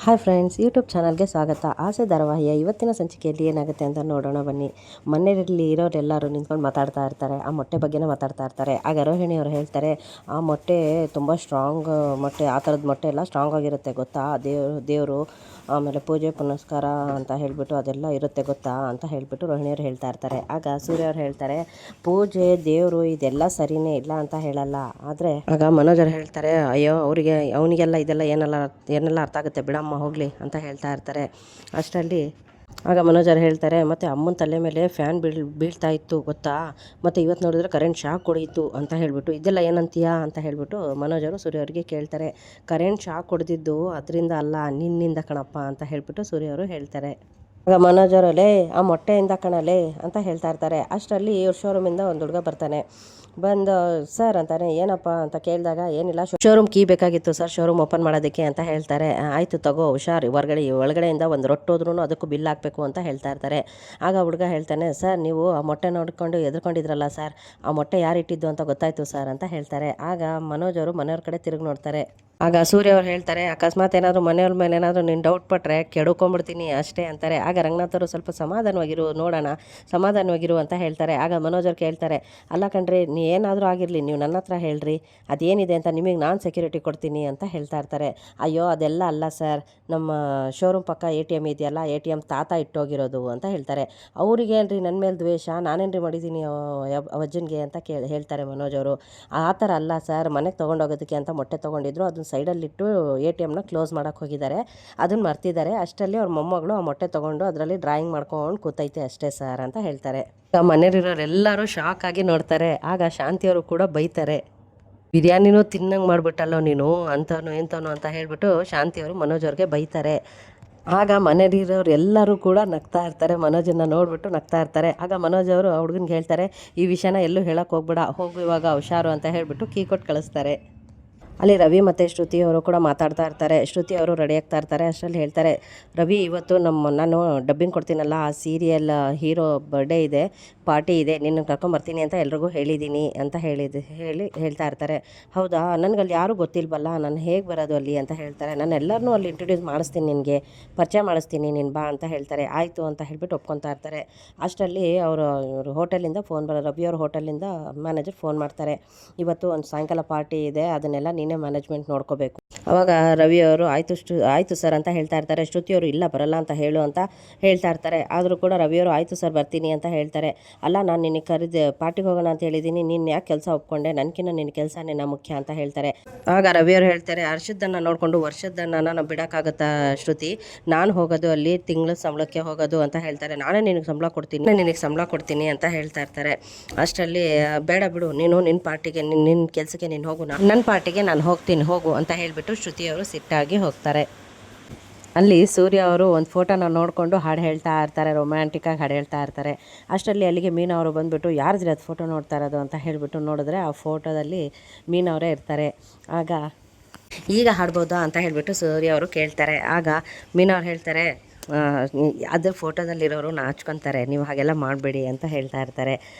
Hi friends, YouTube ಚಾನಲ್ಗೆ ಸ್ವಾಗತ. ಆಸೆ ಧಾರಾವಾಹಿಯ ಇವತ್ತಿನ ಸಂಚಿಕೆಯಲ್ಲಿ ಏನಾಗುತ್ತೆ ಅಂತ ನೋಡೋಣ ಬನ್ನಿ. ಮನೆಯಲ್ಲಿ ಇರೋರೆಲ್ಲರೂ ನಿಂತ್ಕೊಂಡು ಮಾತಾಡ್ತಾ ಇರ್ತಾರೆ. ಆ ಮೊಟ್ಟೆ ಬಗ್ಗೆನೇ ಮಾತಾಡ್ತಾ ಇರ್ತಾರೆ. ಆಗ ರೋಹಿಣಿಯವರು ಹೇಳ್ತಾರೆ, ಆ ಮೊಟ್ಟೆ ತುಂಬ ಸ್ಟ್ರಾಂಗ್ ಮೊಟ್ಟೆ, ಆ ಥರದ ಮೊಟ್ಟೆ ಎಲ್ಲ ಸ್ಟ್ರಾಂಗ್ ಆಗಿರುತ್ತೆ ಗೊತ್ತಾ, ದೇವರು ಆಮೇಲೆ ಪೂಜೆ ಪುನಸ್ಕಾರ ಅಂತ ಹೇಳಿಬಿಟ್ಟು ಅದೆಲ್ಲ ಇರುತ್ತೆ ಗೊತ್ತಾ ಅಂತ ಹೇಳಿಬಿಟ್ಟು ರೋಹಿಣಿಯವರು ಹೇಳ್ತಾ ಇರ್ತಾರೆ. ಆಗ ಸೂರ್ಯ ಅವ್ರು ಹೇಳ್ತಾರೆ, ಪೂಜೆ ದೇವರು ಇದೆಲ್ಲ ಸರಿನೇ ಇಲ್ಲ ಅಂತ ಹೇಳಲ್ಲ. ಆದರೆ ಆಗ ಮನೋಜ್ ಅವ್ರು ಹೇಳ್ತಾರೆ, ಅಯ್ಯೋ ಅವನಿಗೆಲ್ಲ ಇದೆಲ್ಲ ಏನೆಲ್ಲ ಅರ್ಥ ಆಗುತ್ತೆ ಬಿಡಮ್ಮ ಹೋಗಲಿ ಅಂತ ಹೇಳ್ತಾ ಇರ್ತಾರೆ. ಅಷ್ಟರಲ್ಲಿ ಆಗ ಮನೋಜ್ ಅವ್ರು ಹೇಳ್ತಾರೆ, ಮತ್ತು ಅಮ್ಮನ ತಲೆ ಮೇಲೆ ಫ್ಯಾನ್ ಬೀಳ್ತಾ ಇತ್ತು ಗೊತ್ತಾ, ಮತ್ತು ಇವತ್ತು ನೋಡಿದ್ರೆ ಕರೆಂಟ್ ಶಾಕ್ ಹೊಡೀತು ಅಂತ ಹೇಳಿಬಿಟ್ಟು ಇದೆಲ್ಲ ಏನಂತೀಯಾ ಅಂತ ಹೇಳಿಬಿಟ್ಟು ಮನೋಜ್ ಅವರು ಸೂರ್ಯ ಅವರಿಗೆ ಕೇಳ್ತಾರೆ. ಕರೆಂಟ್ ಶಾಕ್ ಹೊಡೆದಿದ್ದು ಅದರಿಂದ ಅಲ್ಲ, ನಿನ್ನಿಂದ ಕಣಪ್ಪ ಅಂತ ಹೇಳಿಬಿಟ್ಟು ಸೂರ್ಯ ಅವರು ಹೇಳ್ತಾರೆ. ಆಗ ಮನೋಜ್ ಅವರಲ್ಲೇ ಆ ಮೊಟ್ಟೆಯಿಂದ ಕಣಲೆ ಅಂತ ಹೇಳ್ತಾ ಇರ್ತಾರೆ. ಅಷ್ಟರಲ್ಲಿ ಇವ್ರ ಶೋರೂಮಿಂದ ಒಂದು ಹುಡುಗ ಬರ್ತಾನೆ. ಬಂದು ಸರ್ ಅಂತಾನೆ, ಏನಪ್ಪ ಅಂತ ಕೇಳಿದಾಗ, ಏನಿಲ್ಲ ಶೋರೂಮ್ ಕೀ ಬೇಕಾಗಿತ್ತು ಸರ್, ಶೋರೂಮ್ ಓಪನ್ ಮಾಡೋದಕ್ಕೆ ಅಂತ ಹೇಳ್ತಾರೆ. ಆಯಿತು ತಗೋ, ಹುಷಾರು, ಒಳಗಡೆಯಿಂದ ಒಂದು ರೊಟ್ಟು ಹೋದ್ರೂ ಅದಕ್ಕೂ ಬಿಲ್ ಹಾಕಬೇಕು ಅಂತ ಹೇಳ್ತಾ ಇರ್ತಾರೆ. ಆಗ ಹುಡುಗ ಹೇಳ್ತಾನೆ, ಸರ್ ನೀವು ಆ ಮೊಟ್ಟೆ ನೋಡ್ಕೊಂಡು ಎದ್ಕೊಂಡಿದ್ರಲ್ಲ ಸರ್, ಆ ಮೊಟ್ಟೆ ಯಾರು ಇಟ್ಟಿದ್ದು ಅಂತ ಗೊತ್ತಾಯ್ತು ಸರ್ ಅಂತ ಹೇಳ್ತಾರೆ. ಆಗ ಮನೋಜ್ ಅವರು ಮನೆಯವ್ರ ಕಡೆ ತಿರುಗಿ ನೋಡ್ತಾರೆ. ಆಗ ಸೂರ್ಯ ಅವ್ರು ಹೇಳ್ತಾರೆ, ಅಕಸ್ಮಾತ್ ಏನಾದರೂ ಮನೆಯವ್ರ ಮೇಲೆ ಏನಾದರೂ ನೀನು ಡೌಟ್ ಪಟ್ಟರೆ ಕೆಡ್ಕೊಂಬಿಡ್ತೀನಿ ಅಷ್ಟೇ ಅಂತಾರೆ. ಆಗ ರಂಗನಾಥ್ ಅವರು ಸ್ವಲ್ಪ ಸಮಾಧಾನವಾಗಿರು, ನೋಡೋಣ ಸಮಾಧಾನವಾಗಿರು ಅಂತ ಹೇಳ್ತಾರೆ. ಆಗ ಮನೋಜ್ ಅವ್ರು ಕೇಳ್ತಾರೆ, ಅಲ್ಲ ಕಣ್ರಿ, ಏನಾದರೂ ಆಗಿರಲಿ ನೀವು ನನ್ನ ಹತ್ರ ಹೇಳ್ರಿ, ಅದೇನಿದೆ ಅಂತ ನಿಮಗೆ ನಾನು ಸೆಕ್ಯೂರಿಟಿ ಕೊಡ್ತೀನಿ ಅಂತ ಹೇಳ್ತಾ ಇರ್ತಾರೆ. ಅಯ್ಯೋ ಅದೆಲ್ಲ ಅಲ್ಲ ಸರ್, ನಮ್ಮ ಶೋರೂಮ್ ಪಕ್ಕ ATM ಇದೆಯಲ್ಲ, ATM ತಾತ ಇಟ್ಟೋಗಿರೋದು ಅಂತ ಹೇಳ್ತಾರೆ. ಅವ್ರಿಗೆ ಏನ್ರಿ ನನ್ನ ಮೇಲೆ ದ್ವೇಷ, ನಾನೇನ್ರಿ ಮಾಡಿದ್ದೀನಿ ಅಜ್ಜನಿಗೆ ಅಂತ ಹೇಳ್ತಾರೆ ಮನೋಜ್ ಅವರು. ಆ ಥರ ಅಲ್ಲ ಸರ್, ಮನೆಗೆ ತೊಗೊಂಡೋಗೋದಕ್ಕೆ ಅಂತ ಮೊಟ್ಟೆ ತೊಗೊಂಡಿದ್ರು, ಅದನ್ನ ಸೈಡಲ್ಲಿಟ್ಟು ATMನ ಕ್ಲೋಸ್ ಮಾಡೋಕ್ಕೆ ಹೋಗಿದ್ದಾರೆ, ಅದನ್ನು ಮರ್ತಿದ್ದಾರೆ. ಅಷ್ಟರಲ್ಲಿ ಅವ್ರ ಮೊಮ್ಮಗಳು ಆ ಮೊಟ್ಟೆ ತೊಗೊಂಡು ಅದರಲ್ಲಿ ಡ್ರಾಯಿಂಗ್ ಮಾಡ್ಕೊಂಡು ಕೂತೈತೆ ಅಷ್ಟೇ ಸರ್ ಅಂತ ಹೇಳ್ತಾರೆ. ಮನೆಯಲ್ಲಿರೋರೆಲ್ಲರೂ ಶಾಕ್ ಆಗಿ ನೋಡ್ತಾರೆ. ಆಗ ಶಾಂತಿಯವರು ಕೂಡ ಬೈತಾರೆ, ಬಿರಿಯಾನಿನೂ ತಿನ್ನಂಗೆ ಮಾಡಿಬಿಟ್ಟಲ್ಲೋ ನೀನು ಅಂಥವನು ಇಂಥವನು ಅಂತ ಹೇಳಿಬಿಟ್ಟು ಶಾಂತಿಯವರು ಮನೋಜ್ ಅವ್ರಿಗೆ ಬೈತಾರೆ. ಆಗ ಮನೆಯಲ್ಲಿರೋರು ಎಲ್ಲರೂ ಕೂಡ ನಗ್ತಾ ಇರ್ತಾರೆ, ಮನೋಜನ್ನು ನೋಡಿಬಿಟ್ಟು ನಗ್ತಾ ಇರ್ತಾರೆ. ಆಗ ಮನೋಜ್ ಅವರು ಹುಡುಗನಿಗೆ ಹೇಳ್ತಾರೆ, ಈ ವಿಷಯನ ಎಲ್ಲೂ ಹೇಳೋಕ್ಕೆ ಹೋಗ್ಬೇಡ, ಹೋಗು ಇವಾಗ ಹುಷಾರು ಅಂತ ಹೇಳಿಬಿಟ್ಟು ಕೀ ಕೊಟ್ಟು ಕಳಿಸ್ತಾರೆ. ಅಲ್ಲಿ ರವಿ ಮತ್ತು ಶ್ರುತಿ ಅವರು ಕೂಡ ಮಾತಾಡ್ತಾ ಇರ್ತಾರೆ. ಶ್ರುತಿ ಅವರು ರೆಡಿ ಆಗ್ತಾ ಇರ್ತಾರೆ. ಅಷ್ಟರಲ್ಲಿ ಹೇಳ್ತಾರೆ, ರವಿ ಇವತ್ತು ನಾನು ಡಬ್ಬಿಂಗ್ ಕೊಡ್ತೀನಲ್ಲ, ಆ ಸೀರಿಯಲ್ ಹೀರೋ ಬರ್ಡೇ ಇದೆ, ಪಾರ್ಟಿ ಇದೆ, ನಿನ್ನ ಕರ್ಕೊಂಬರ್ತೀನಿ ಅಂತ ಎಲ್ರಿಗೂ ಹೇಳಿದ್ದೀನಿ ಅಂತ ಹೇಳ್ತಾ ಇರ್ತಾರೆ. ಹೌದಾ, ನನಗಲ್ಲಿ ಯಾರೂ ಗೊತ್ತಿಲ್ವಲ್ಲ, ನಾನು ಹೇಗೆ ಬರೋದು ಅಲ್ಲಿ ಅಂತ ಹೇಳ್ತಾರೆ. ನಾನು ಎಲ್ಲರನ್ನೂ ಅಲ್ಲಿ ಇಂಟ್ರೊಡ್ಯೂಸ್ ಮಾಡಿಸ್ತೀನಿ, ನಿನಗೆ ಪರಿಚಯ ಮಾಡಿಸ್ತೀನಿ, ನೀನು ಬಾ ಅಂತ ಹೇಳ್ತಾರೆ. ಆಯಿತು ಅಂತ ಹೇಳ್ಬಿಟ್ಟು ಒಪ್ಕೊತಾ ಇರ್ತಾರೆ. ಅಷ್ಟರಲ್ಲಿ ಅವರು ಹೋಟೆಲಿಂದ ರವಿಯವ್ರ ಹೋಟೆಲಿಂದ ಮ್ಯಾನೇಜರ್ ಫೋನ್ ಮಾಡ್ತಾರೆ, ಇವತ್ತು ಒಂದು ಸಾಯಂಕಾಲ ಪಾರ್ಟಿ ಇದೆ, ಅದನ್ನೆಲ್ಲ ಮ್ಯಾನೇಜ್ಮೆಂಟ್ ನೋಡ್ಕೋಬೇಕು. ಅವಾಗ ರವಿಯವರು ಆಯಿತು ಸರ್ ಅಂತ ಹೇಳ್ತಾ ಇರ್ತಾರೆ. ಶ್ರುತಿಯವರು ಇಲ್ಲ ಬರಲ್ಲ ಅಂತ ಹೇಳು ಅಂತ ಹೇಳ್ತಾ ಇರ್ತಾರೆ. ಆದರೂ ಕೂಡ ರವಿಯವರು ಆಯಿತು ಸರ್ ಬರ್ತೀನಿ ಅಂತ ಹೇಳ್ತಾರೆ. ಅಲ್ಲ, ನಾನು ನಿನಗೆ ಕರೆದು ಪಾರ್ಟಿಗೆ ಹೋಗೋಣ ಅಂತ ಹೇಳಿದ್ದೀನಿ, ನೀನು ಯಾಕೆ ಕೆಲಸ ಒಪ್ಕೊಂಡೆ, ನನಗಿನ್ನ ನಿನ್ನ ಕೆಲಸನೇ ಮುಖ್ಯ ಅಂತ ಹೇಳ್ತಾರೆ. ಆಗ ರವಿಯವರು ಹೇಳ್ತಾರೆ, ಹರ್ಷದನ್ನು ನೋಡಿಕೊಂಡು ವರ್ಷದನ್ನು ನಾವು ಬಿಡೋಕ್ಕಾಗುತ್ತಾ ಶ್ರುತಿ, ನಾನು ಹೋಗೋದು ಅಲ್ಲಿ ತಿಂಗಳ ಸಂಬಳಕ್ಕೆ ಹೋಗೋದು ಅಂತ ಹೇಳ್ತಾರೆ. ನಾನೇ ನಿನಗೆ ಸಂಬಳ ಕೊಡ್ತೀನಿ ಅಂತ ಹೇಳ್ತಾ ಇರ್ತಾರೆ. ಅಷ್ಟರಲ್ಲಿ ಬೇಡ ಬಿಡು, ನೀನು ನಿನ್ನ ಪಾರ್ಟಿಗೆ ನಿನ್ನ ಕೆಲಸಕ್ಕೆ ನೀನು ಹೋಗು, ನನ್ನ ಪಾರ್ಟಿಗೆ ನಾನು ಹೋಗ್ತೀನಿ ಹೋಗು ಅಂತ ಹೇಳಿಬಿಟ್ಟು ಶ್ರುತಿಯವರು ಸಿಟ್ಟಾಗಿ ಹೋಗ್ತಾರೆ. ಅಲ್ಲಿ ಸೂರ್ಯ ಅವರು ಒಂದು ಫೋಟೋನ ನೋಡಿಕೊಂಡು ಹಾಡು ಹೇಳ್ತಾ ಇರ್ತಾರೆ, ರೊಮ್ಯಾಂಟಿಕ್ಕಾಗಿ ಹಾಡು ಹೇಳ್ತಾ ಇರ್ತಾರೆ. ಅಷ್ಟರಲ್ಲಿ ಅಲ್ಲಿಗೆ ಮೀನಾ ಅವರು ಬಂದುಬಿಟ್ಟು, ಯಾರಿದ್ರೆ ಅದು ಫೋಟೋ ನೋಡ್ತಾ ಇರೋದು ಅಂತ ಹೇಳಿಬಿಟ್ಟು ನೋಡಿದ್ರೆ ಆ ಫೋಟೋದಲ್ಲಿ ಮೀನಾ ಅವರೇ ಇರ್ತಾರೆ. ಆಗ ಈಗ ಹಾಡ್ಬೋದಾ ಅಂತ ಹೇಳಿಬಿಟ್ಟು ಸೂರ್ಯ ಅವರು ಕೇಳ್ತಾರೆ. ಆಗ ಮೀನಾ ಅವ್ರು ಹೇಳ್ತಾರೆ, ಅದು ಫೋಟೋದಲ್ಲಿರೋರು ನಾಚ್ಕೊತಾರೆ, ನೀವು ಹಾಗೆಲ್ಲ ಮಾಡಬೇಡಿ ಅಂತ ಹೇಳ್ತಾ ಇರ್ತಾರೆ.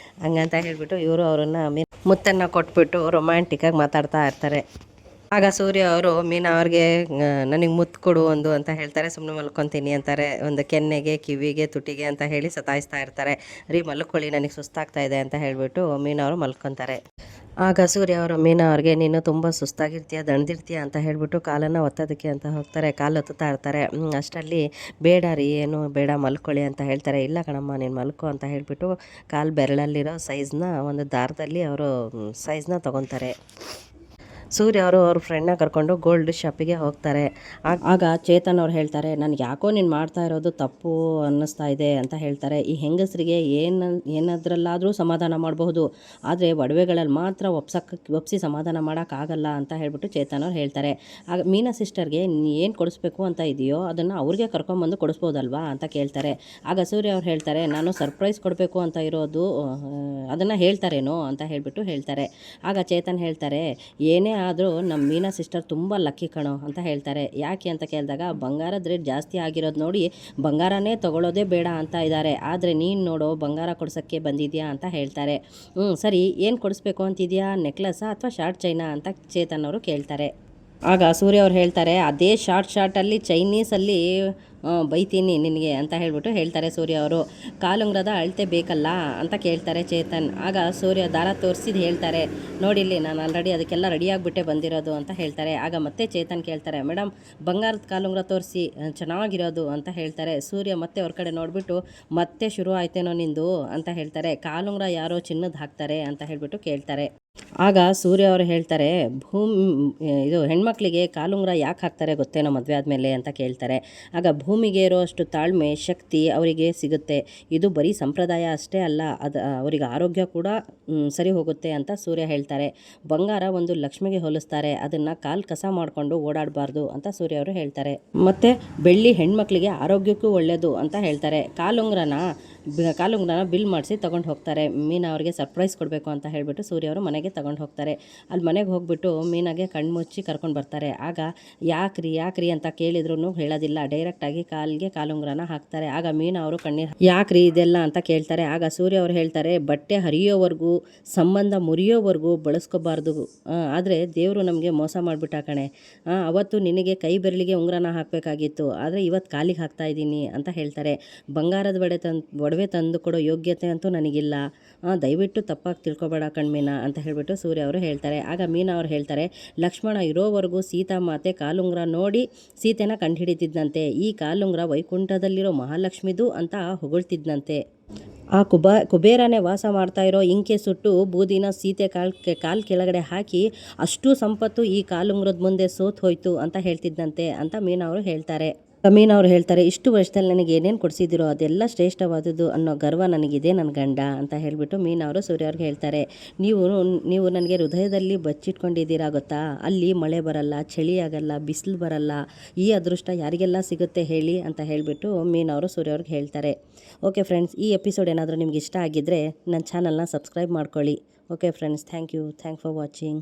ಹಂಗಂತ ಹೇಳಿಬಿಟ್ಟು ಇವರು ಅವರನ್ನು ಮುತ್ತನ್ನು ಕೊಟ್ಬಿಟ್ಟು ರೊಮ್ಯಾಂಟಿಕ್ಕಾಗಿ ಮಾತಾಡ್ತಾ ಇರ್ತಾರೆ. ಆಗ ಸೂರ್ಯ ಅವರು ಮೀನಾ ಅವ್ರಿಗೆ ನನಗೆ ಮುತ್ತು ಕೊಡು ಒಂದು ಅಂತ ಹೇಳ್ತಾರೆ. ಸುಮ್ಮನೆ ಮಲ್ಕೊತೀನಿ ಅಂತಾರೆ. ಒಂದು ಕೆನ್ನೆಗೆ, ಕಿವಿಗೆ, ತುಟಿಗೆ ಅಂತ ಹೇಳಿ ಸತಾಯಿಸ್ತಾ ಇರ್ತಾರೆ. ಮಲ್ಕೊಳ್ಳಿ, ನನಗೆ ಸುಸ್ತಾಗ್ತಾ ಇದೆ ಅಂತ ಹೇಳಿಬಿಟ್ಟು ಮೀನಾ ಅವರು ಮಲ್ಕೊತಾರೆ. ಆಗ ಸೂರ್ಯ ಅವರು ಮೀನಾ ಅವ್ರಿಗೆ, ನೀನು ತುಂಬ ಸುಸ್ತಾಗಿರ್ತೀಯ, ದಣ್ದಿರ್ತೀಯ ಅಂತ ಹೇಳಿಬಿಟ್ಟು ಕಾಲನ್ನು ಒತ್ತೋದಕ್ಕೆ ಅಂತ ಹೋಗ್ತಾರೆ. ಕಾಲು ಒತ್ತುತ್ತಾ ಇರ್ತಾರೆ. ಅಷ್ಟರಲ್ಲಿ ಬೇಡ ರೀ, ಏನು ಬೇಡ ಮಲ್ಕೊಳ್ಳಿ ಅಂತ ಹೇಳ್ತಾರೆ. ಇಲ್ಲ ಕಣಮ್ಮ ನೀನು ಮಲ್ಕೊ ಅಂತ ಹೇಳಿಬಿಟ್ಟು ಕಾಲು ಬೆರಳಲ್ಲಿರೋ ಸೈಜ್ನ ಒಂದು ದಾರದಲ್ಲಿ ಅವರು ಸೈಜ್ನ ತೊಗೊತಾರೆ. ಸೂರ್ಯ ಅವರು ಅವ್ರ ಫ್ರೆಂಡ್ನ ಕರ್ಕೊಂಡು ಗೋಲ್ಡ್ ಶಾಪಿಗೆ ಹೋಗ್ತಾರೆ. ಆಗ ಚೇತನ್ ಅವ್ರು ಹೇಳ್ತಾರೆ, ನನಗೆ ಯಾಕೋ ನೀನು ಮಾಡ್ತಾ ಇರೋದು ತಪ್ಪು ಅನ್ನಿಸ್ತಾ ಇದೆ ಅಂತ ಹೇಳ್ತಾರೆ. ಈ ಹೆಂಗಸರಿಗೆ ಏನಾದ್ರಲ್ಲಾದರೂ ಸಮಾಧಾನ ಮಾಡಬಹುದು, ಆದರೆ ಒಡವೆಗಳಲ್ಲಿ ಮಾತ್ರ ಒಪ್ಸಿ ಸಮಾಧಾನ ಮಾಡೋಕ್ಕಾಗಲ್ಲ ಅಂತ ಹೇಳ್ಬಿಟ್ಟು ಚೇತನ್ ಅವ್ರು ಹೇಳ್ತಾರೆ. ಆಗ ಮೀನಾ ಸಿಸ್ಟರ್ಗೆ ಏನು ಕೊಡಿಸ್ಬೇಕು ಅಂತ ಇದೆಯೋ ಅದನ್ನು ಅವ್ರಿಗೆ ಕರ್ಕೊಂಬಂದು ಕೊಡಿಸ್ಬೋದಲ್ವಾ ಅಂತ ಕೇಳ್ತಾರೆ. ಆಗ ಸೂರ್ಯ ಅವ್ರು ಹೇಳ್ತಾರೆ, ನಾನು ಸರ್ಪ್ರೈಸ್ ಕೊಡಬೇಕು ಅಂತ ಇರೋದು, ಅದನ್ನು ಹೇಳ್ತಾರೇನೋ ಅಂತ ಹೇಳಿಬಿಟ್ಟು ಹೇಳ್ತಾರೆ. ಆಗ ಚೇತನ್ ಹೇಳ್ತಾರೆ, ಏನೇ ಆದರೂ ನಮ್ಮ ಮೀನಾ ಸಿಸ್ಟರ್ ತುಂಬ ಲಕ್ಕಿ ಕಣೋ ಅಂತ ಹೇಳ್ತಾರೆ. ಯಾಕೆ ಅಂತ ಕೇಳಿದಾಗ, ಬಂಗಾರದ ರೇಟ್ ಜಾಸ್ತಿ ಆಗಿರೋದು ನೋಡಿ ಬಂಗಾರನೇ ತೊಗೊಳ್ಳೋದೇ ಬೇಡ ಅಂತ ಇದ್ದಾರೆ, ಆದರೆ ನೀನು ನೋಡೋ ಬಂಗಾರ ಕೊಡ್ಸೋಕ್ಕೆ ಬಂದಿದ್ಯಾ ಅಂತ ಹೇಳ್ತಾರೆ. ಸರಿ, ಏನು ಕೊಡಿಸ್ಬೇಕು ಅಂತಿದೆಯಾ, ನೆಕ್ಲೆಸ್ಸಾ ಅಥವಾ ಶಾರ್ಟ್ ಚೈನಾ ಅಂತ ಚೇತನ್ ಅವರು ಕೇಳ್ತಾರೆ. ಆಗ ಸೂರ್ಯ ಅವ್ರು ಹೇಳ್ತಾರೆ, ಅದೇ ಶಾರ್ಟಲ್ಲಿ ಚೈನೀಸಲ್ಲಿ ಬೈತೀನಿ ನಿನಗೆ ಅಂತ ಹೇಳ್ಬಿಟ್ಟು ಹೇಳ್ತಾರೆ ಸೂರ್ಯ ಅವರು. ಕಾಲುಂಗ್ರದ ಅಳತೆ ಬೇಕಲ್ಲ ಅಂತ ಕೇಳ್ತಾರೆ ಚೇತನ್. ಆಗ ಸೂರ್ಯ ದಾರ ತೋರಿಸಿದ್ದು ಹೇಳ್ತಾರೆ, ನೋಡಿಲ್ಲಿ ನಾನು ಆಲ್ರೆಡಿ ಅದಕ್ಕೆಲ್ಲ ರೆಡಿಯಾಗಿಬಿಟ್ಟೆ ಬಂದಿರೋದು ಅಂತ ಹೇಳ್ತಾರೆ. ಆಗ ಮತ್ತೆ ಚೇತನ್ ಕೇಳ್ತಾರೆ, ಮೇಡಮ್ ಬಂಗಾರದ ಕಾಲುಂಗ್ರ ತೋರಿಸಿ ಚೆನ್ನಾಗಿರೋದು ಅಂತ ಹೇಳ್ತಾರೆ. ಸೂರ್ಯ ಮತ್ತೆ ಅವ್ರ ಕಡೆ ನೋಡಿಬಿಟ್ಟು, ಮತ್ತೆ ಶುರು ಆಯ್ತೇನೋ ನಿಂದು ಅಂತ ಹೇಳ್ತಾರೆ. ಕಾಲುಂಗ್ರ ಯಾರೋ ಚಿನ್ನದ ಹಾಕ್ತಾರೆ ಅಂತ ಹೇಳ್ಬಿಟ್ಟು ಕೇಳ್ತಾರೆ. ಆಗ ಸೂರ್ಯ ಅವರು ಹೇಳ್ತಾರೆ, ಇದು ಹೆಣ್ಮಕ್ಳಿಗೆ ಕಾಲುಂಗ್ರ ಯಾಕೆ ಹಾಕ್ತಾರೆ ಗೊತ್ತೇನೋ ಮದುವೆ ಆದಮೇಲೆ ಅಂತ ಕೇಳ್ತಾರೆ. ಆಗ ಭೂಮಿಗೆ ಇರೋಷ್ಟು ತಾಳ್ಮೆ ಶಕ್ತಿ ಅವರಿಗೆ ಸಿಗುತ್ತೆ. ಇದು ಬರೀ ಸಂಪ್ರದಾಯ ಅಷ್ಟೇ ಅಲ್ಲ, ಅದು ಅವರಿಗೆ ಆರೋಗ್ಯ ಕೂಡ ಸರಿ ಹೋಗುತ್ತೆ ಅಂತ ಸೂರ್ಯ ಹೇಳ್ತಾರೆ. ಬಂಗಾರ ಒಂದು ಲಕ್ಷ್ಮಿಗೆ ಹೋಲಿಸ್ತಾರೆ, ಅದನ್ನು ಕಾಲು ಕಸ ಮಾಡಿಕೊಂಡು ಓಡಾಡಬಾರ್ದು ಅಂತ ಸೂರ್ಯ ಅವರು ಹೇಳ್ತಾರೆ. ಮತ್ತು ಬೆಳ್ಳಿ ಹೆಣ್ಮಕ್ಳಿಗೆ ಆರೋಗ್ಯಕ್ಕೂ ಒಳ್ಳೆಯದು ಅಂತ ಹೇಳ್ತಾರೆ. ಕಾಲುಂಗ್ರನ ಬಿಲ್ ಮಾಡಿಸಿ ತೊಗೊಂಡು ಹೋಗ್ತಾರೆ. ಮೀನಾ ಅವ್ರಿಗೆ ಸರ್ಪ್ರೈಸ್ ಕೊಡಬೇಕು ಅಂತ ಹೇಳಿಬಿಟ್ಟು ಸೂರ್ಯ ಅವರು ಮನೆಗೆ ತಗೊಂಡು ಹೋಗ್ತಾರೆ. ಅಲ್ಲಿ ಮನೆಗೆ ಹೋಗ್ಬಿಟ್ಟು ಮೀನಾಗೆ ಕಣ್ಮುಚ್ಚಿ ಕರ್ಕೊಂಡು ಬರ್ತಾರೆ. ಆಗ ಯಾಕ್ರಿ ಅಂತ ಕೇಳಿದ್ರು ಹೇಳೋದಿಲ್ಲ, ಡೈರೆಕ್ಟಾಗಿ ಕಾಲಿಗೆ ಕಾಲುಂಗ್ರನ ಹಾಕ್ತಾರೆ. ಆಗ ಮೀನಾ ಅವರು ಕಣ್ಣೀರು ಯಾಕ್ರಿ ಇದೆಲ್ಲ ಅಂತ ಕೇಳ್ತಾರೆ. ಆಗ ಸೂರ್ಯ ಅವರು ಹೇಳ್ತಾರೆ, ಬಟ್ಟೆ ಹರಿಯೋವರೆಗೂ ಸಂಬಂಧ ಮುರಿಯೋವರೆಗೂ ಬಳಸ್ಕೋಬಾರ್ದು, ಆದರೆ ದೇವರು ನಮಗೆ ಮೋಸ ಮಾಡಿಬಿಟ್ಟ ಕಣೆ. ಅವತ್ತು ನಿನಗೆ ಕೈ ಬೆರಳಿಗೆ ಉಂಗ್ರನ ಹಾಕಬೇಕಾಗಿತ್ತು, ಆದರೆ ಇವತ್ತು ಕಾಲಿಗೆ ಹಾಕ್ತಾ ಇದ್ದೀನಿ ಅಂತ ಹೇಳ್ತಾರೆ. ಬಂಗಾರದ ಒಡವೆ ತಂದು ಕೊಡೋ ಯೋಗ್ಯತೆ ಅಂತೂ ನನಗಿಲ್ಲ, ದಯವಿಟ್ಟು ತಪ್ಪಾಗಿ ತಿಳ್ಕೊಬೇಡ ಕಣ್ಮೀನಾ ಅಂತ ಹೇಳ್ಬಿಟ್ಟು ಸೂರ್ಯ ಅವರು ಹೇಳ್ತಾರೆ. ಆಗ ಮೀನಾ ಅವ್ರು ಹೇಳ್ತಾರೆ, ಲಕ್ಷ್ಮಣ ಇರೋವರೆಗೂ ಸೀತಾಮಾತೆ ಕಾಲುಂಗ್ರ ನೋಡಿ ಸೀತೆನ ಕಂಡುಹಿಡಿತಿದ್ದಂತೆ, ಈ ಕಾಲುಂಗ್ರ ವೈಕುಂಠದಲ್ಲಿರೋ ಮಹಾಲಕ್ಷ್ಮಿದು ಅಂತ ಹೊಗಳ್ತಿದ್ದಂತೆ. ಆ ಕುಬೇರನೇ ವಾಸ ಮಾಡ್ತಾ ಇರೋ ಇಂಕೆ ಸುಟ್ಟು ಬೂದಿನ ಸೀತೆ ಕಾಲ್ ಕೆಳಗಡೆ ಹಾಕಿ ಅಷ್ಟು ಸಂಪತ್ತು ಈ ಕಾಲುಂಗ್ರದ ಮುಂದೆ ಸೋತ್ ಹೋಯ್ತು ಅಂತ ಹೇಳ್ತಿದ್ದಂತೆ ಅಂತ ಮೀನಾ ಅವರು ಹೇಳ್ತಾರೆ. ಮೀನಾ ಅವ್ರು ಹೇಳ್ತಾರೆ, ಇಷ್ಟು ವರ್ಷದಲ್ಲಿ ನನಗೆ ಏನೇನು ಕೊಡಿಸಿದಿರೋ ಅದೆಲ್ಲ ಶ್ರೇಷ್ಠವಾದದ್ದು ಅನ್ನೋ ಗರ್ವ ನನಗಿದೆ ನನ್ನ ಗಂಡ ಅಂತ ಹೇಳಿಬಿಟ್ಟು ಮೀನಾ ಅವರು ಸೂರ್ಯ ಅವ್ರಿಗೆ ಹೇಳ್ತಾರೆ. ನೀವು ನನಗೆ ಹೃದಯದಲ್ಲಿ ಬಚ್ಚಿಟ್ಕೊಂಡಿದ್ದೀರಾ ಗೊತ್ತಾ, ಅಲ್ಲಿ ಮಳೆ ಬರಲ್ಲ, ಚಳಿ ಆಗಲ್ಲ, ಬಿಸಿಲು ಬರಲ್ಲ, ಈ ಅದೃಷ್ಟ ಯಾರಿಗೆಲ್ಲ ಸಿಗುತ್ತೆ ಹೇಳಿ ಅಂತ ಹೇಳಿಬಿಟ್ಟು ಮೀನಾ ಅವರು ಸೂರ್ಯ ಅವ್ರಿಗೆ ಹೇಳ್ತಾರೆ. ಓಕೆ ಫ್ರೆಂಡ್ಸ್, ಈ ಎಪಿಸೋಡ್ ಏನಾದರೂ ನಿಮ್ಗೆ ಇಷ್ಟ ಆಗಿದ್ದರೆ ನನ್ನ ಚಾನಲ್ನ ಸಬ್ಸ್ಕ್ರೈಬ್ ಮಾಡ್ಕೊಳ್ಳಿ. Okay friends, thank you for watching.